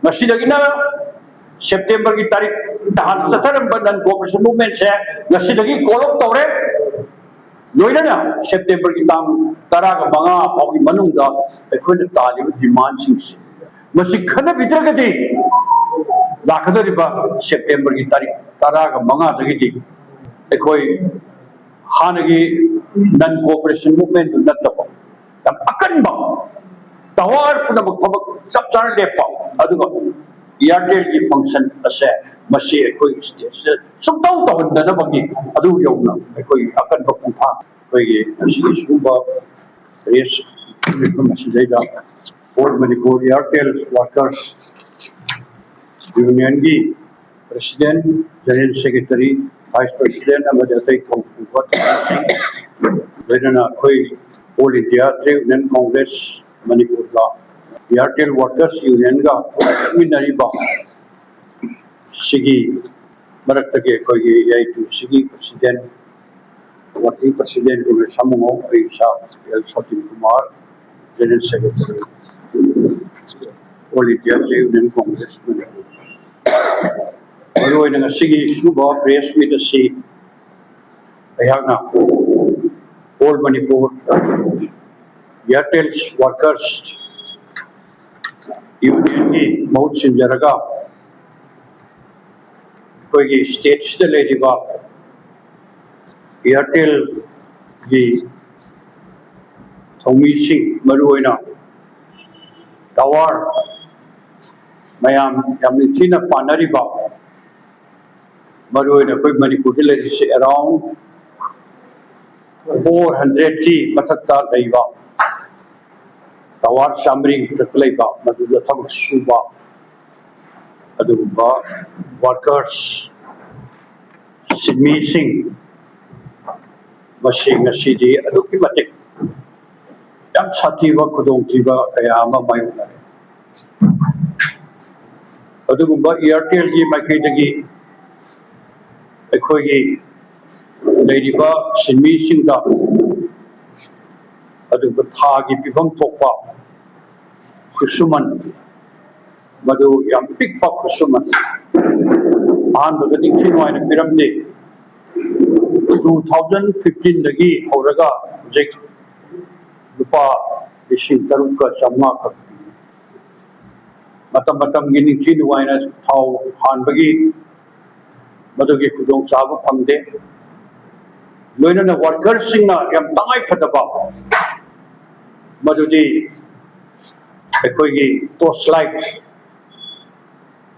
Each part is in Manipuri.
मसीदगिना सेप्टेम्बर की तारीख तहान सतरंब नन कोऑपरेशन मूवमेंट से मसीदगी कॉल अप तौरे लोइना सेप्टेम्बर की तांग तराग मंगा फाउगी मनुंगदा अखोन तालिब डिमांड सिंगसे मसी खन बिद्रगदी लाखदरिबा सेप्टेम्बर की तारीख तराग मंगा दगिदी अखोई हानगी नन कोऑपरेशन मूवमेंट नत्तबो तम अकनबा तवार पुनबक थबक सब चार लेपा अदुगा एयरटेल की फंक्शन असे मसी अखोई स्टेट से सुबताउ तहनदनबगी अदु यौना अखोई अकनबा पुंथा अखोई मसी सुबा रेस मसीदैदा और मणिपुर एयरटेल वर्कर्स यूनियन की president general secretary vice president अमदतई थौपुबत लेना अखोई all India trade union congress Manipur का एयरटेल वर्कर्स यूनियन का मिनरीबा सिगी मरक्त के अखोई याइतु सिगी प्रेसिडेंट वर्किंग प्रेसिडेंट को समूह ऐसा L Satin Kumar general secretary all India trade union congress Manipur मरुओइना सिगी सुबा प्रेस मीट असी अयागना all Manipur Airtel workers union की बहुत सिंजरगा कोई स्टेट से लेदिबा एयरटेल की थौमी सिंह मरुओइना टावर मयाम यामनि चिना पानरिबा मरुओइना कोई मणिपुर लेदि से अराउंड 400 की मथक्ता लैबा टावर सामरिंग तकलैबा मदुदा थबक सुबा अदुबा वर्कर्स सिमी सिंह मसी ngasiदी अदुकी मतिक याम साथीबा खुदोंथीबा कया अमा मायोनारे अदुगुंबा एयरटेल की माइकैदगी अखोई लेरिबा सिमी सिंहदा अदुगु थागी पिफम थोकपा खुसुमन मधु याम पिकपा खुसुमन अहानबदि खिनवाइना पिरमदे 2015 दगी हौरगा जेक रुपा लिसिंग तरुका चमगा खक मतम मतम की निखी नुवाइना थाव हानबगी मधुगी खुदों चाबा फंगदे लोइना वर्कर्स सिंगना याम तंगाई फदबा मधुदी अखोई टॉर्च लाइट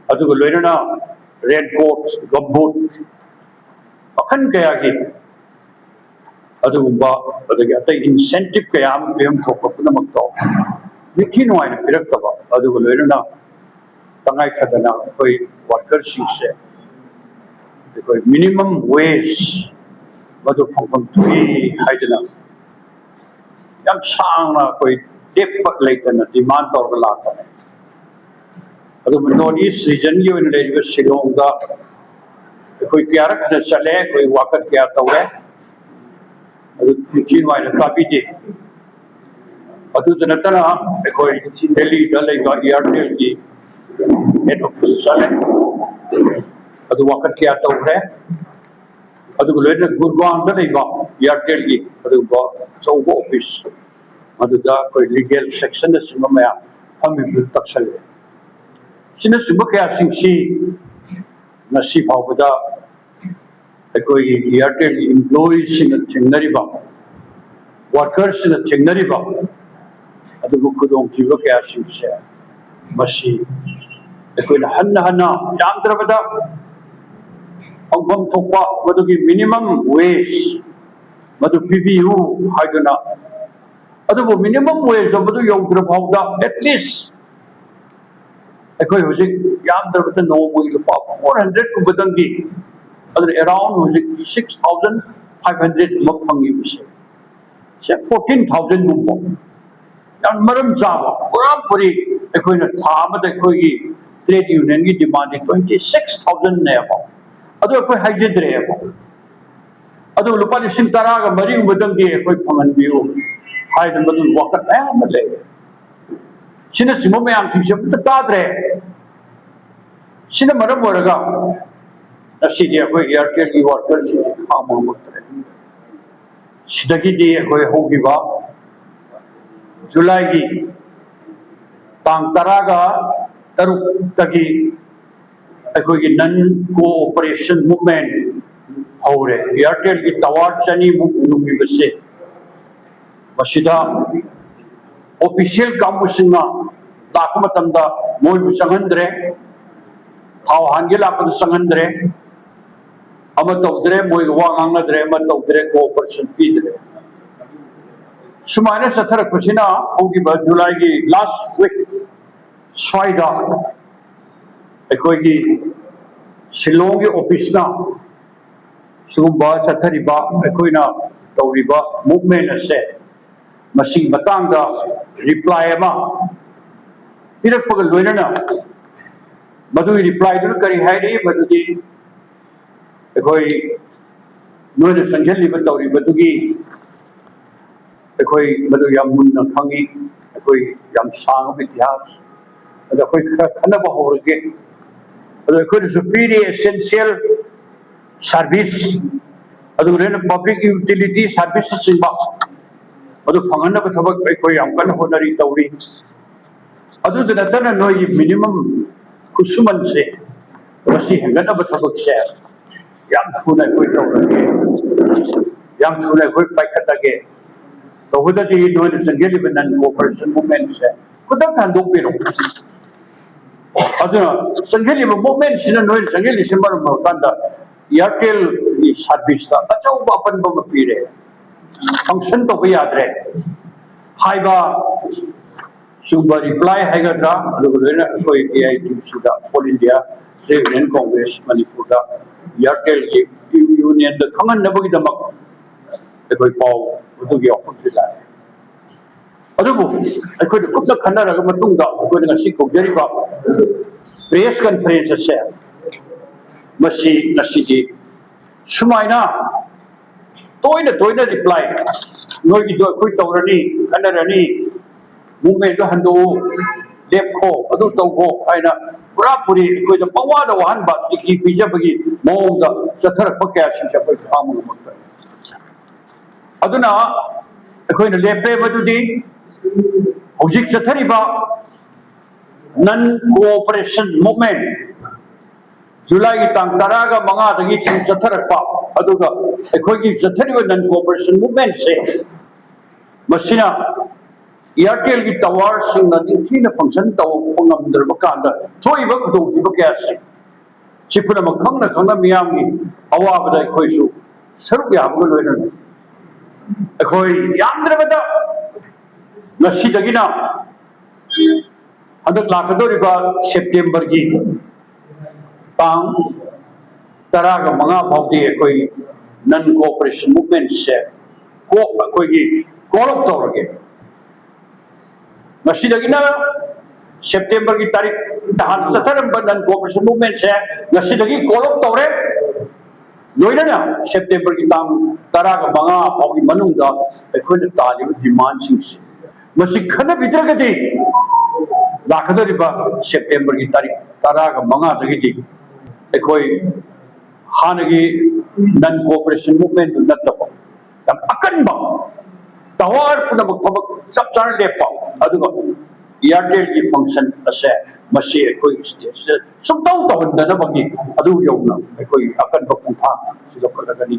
अदुगु लोइना रेड कोट गमबूट अखन कया की अदुगुंबा अदगी अतै इंसेंटिव कया पेम थोप पुनमक तो निखी नुवाइना पिरक्तबा अदुगु लोइना तंगाई फदना कोई वर्कर्स से कोई मिनिमम वेज मधु फंक्शन थुई हाइदना याम सांगना कोई टेप लेतना डिमांड तौर लाता है अदु नॉर्थ ईस्ट रीजन की ओइन लेजिबे शिलोंगा कोई क्यारक न चले कोई वाकत क्या तौरे अदु निखी नुवाइना तापीदे अदु जनतना कोई दिल्ली दलेगा एयरटेल की हेड ऑफिस चले अदु वक्त क्या तौरे अदु लोइना गुरगांव दा लेबा एयरटेल की अदु चौबो ऑफिस मदुदा कोई लीगल सेक्शन सिम मया फमी तक्सले सिना सिब क्या सिंसी नसी फावदा कोई एयरटेल एम्प्लॉइज सिना थेंगनरिबा वर्कर्स सिना थेंगनरिबा अदु खुदों थिबा क्या सिंसे मसी अखोइना हन्ना यामद्रबदा फंगफम थोपा मदुगी मिनिमम वेज मदु पीबीयू हाइदना अदुबो मिनिमम वेज मदु यौद्रफावदा एटलीस्ट अखोई हुजिक यामद्रबदा नोमोई लुपा 400 कुबदंगी अदु अराउंड हुजिक 6500 मक फंगी बिसे से 14000 गुंबो याम मरम जाबा पूरा पूरी अखोइना थामदा अखोई ट्रेड यूनियन की डिमांड 26000 ने अब अदु अखोई हाइजद्रे अब अदु लुपा लिसिंग तरागा मरी उबदंगी अखोई फंगनबियो हाइद मदु वकत है मले सिने सिमो में आम सिसे ताद्रे सिना मरम ओरगा असिदि अखोई एयरटेल की वर्कर से खाम मक्तरे सिदगी दी अखोई होगिबा जुलाई की तांग तरागा तरुक तगी अखोई की नन कोऑपरेशन मूवमेंट होरे एयरटेल की टावर चनी मुनुमी बसे मसिदा ऑफिशियल कामुसिंगा लाकमतंदा मोय संगंद्रे हाउ हांगे लाकम संगंद्रे अम तौद्रे मोय वांगंद्रे अम तौद्रे कोऑपरेशन पीद्रे सुमाने सथर खुशिना होगी जुलाई की लास्ट वीक स्वाइदा अखोई की शिलोंग की ऑफिस ना सुगुम्बा सथरिबा अखोइना तौरिबा मूवमेंट असे मसी बतांगा रिप्लाई अमा पिरकपग लोइनना मधु रिप्लाई दुन करी हाइरी मधुदी अखोई नोइना संजलिबा तौरी मधुगी अखोई मधु याम मुन्ना खंगी अखोई याम सांग इतिहास अद अखोई खनबा होरगे अद अखोई सुपीरियर एसेंशियल सर्विस अदुरेन पब्लिक यूटिलिटी सर्विस सिंबा अदु फंगनबा थबक अखोई याम कन होनरी तौरी अदु दनतन नोई मिनिमम खुसुमन से वसी हंगनबा थबक से याम थुना अखोई तौरगे याम थुना अखोई पाइखतगे तो हुदती नोई संगेलिबा नन कोऑपरेशन मूवमेंट से खुदक थांदोपिरो अदु संगेलिबा मूवमेंट सिना नोई संगेलि सिमर मकांदा एयरटेल की सर्विस का अचौबा अपनबा मपीरे फंक्शन तो यादरे हाइबा सुबह रिप्लाई हैगद्रा अदुगुलेना कोई एआईटीसी दा all India trade union congress Manipur दा एयरटेल की यूनियन दा खमन नबगी दमक अखोई पाव अदुगी ऑफिस ला अदुबु अखोई कुछ खनरग मतुंगा अखोई ngasi कोगरिबा प्रेस कॉन्फ्रेंस असे मसी नसीदी सुमाइना तोइना रिप्लाई नोई की दो अखोई तौरनी खनरनी मूवमेंट हंदो लेपखो अदु तौखो आइना पूरा पूरी कोई द पवादा वहन बा टिकी पिजबगी मोंदा चथरक पक्या सिंचा कोई काम मत अदुना अखोई न लेपे मदुदी हौजिक चथरिबा नन कोऑपरेशन मूवमेंट जुलाई की तांग तरागा मंगा दगी सिंग चथरकपा अदुगा अखोई की चथरिबा नन कोऑपरेशन मूवमेंट से मसिना एयरटेल की टावर सिंग निंथीना फंक्शन तौंगमद्रब कांदा थोइबा खुदोंथिबा कयासे चिपुना मखंगना खंगना मियामगी अवाबदा अखोइसु सरुक याबगा लोइना अखोई यामद्रबदा नसीदगिना हदक लाखदोरिबा सेप्टेम्बर की तांग तरागा मंगा फाउदी अखोई नन कोऑपरेशन मूवमेंट से को अखोई की कॉल तौरगे नसीदगिना सेप्टेम्बर की तारीख दहान सथरंबा नन कोऑपरेशन मूवमेंट से नसीदगी कॉल तौरे लोइना सेप्टेम्बर की तांग तरागा मंगा फाउगी मनुंगा अखोई तालिब डिमांड सिंगसे मसी खन बिद्रगदी लाखदोरिबा सेप्टेम्बर की तारीख तरागा मंगा दगी अखोई हानगी नन कोऑपरेशन मूवमेंट नत्तबा तम अकनबा टावर पुनबक थबक सब चार लेपा अदुगा एयरटेल की फंक्शन असे मसी अखोई स्टेट से सुबतौ तहनदनबगी अदु यौना अखोई अकनबा पुंथा सिलकलगनी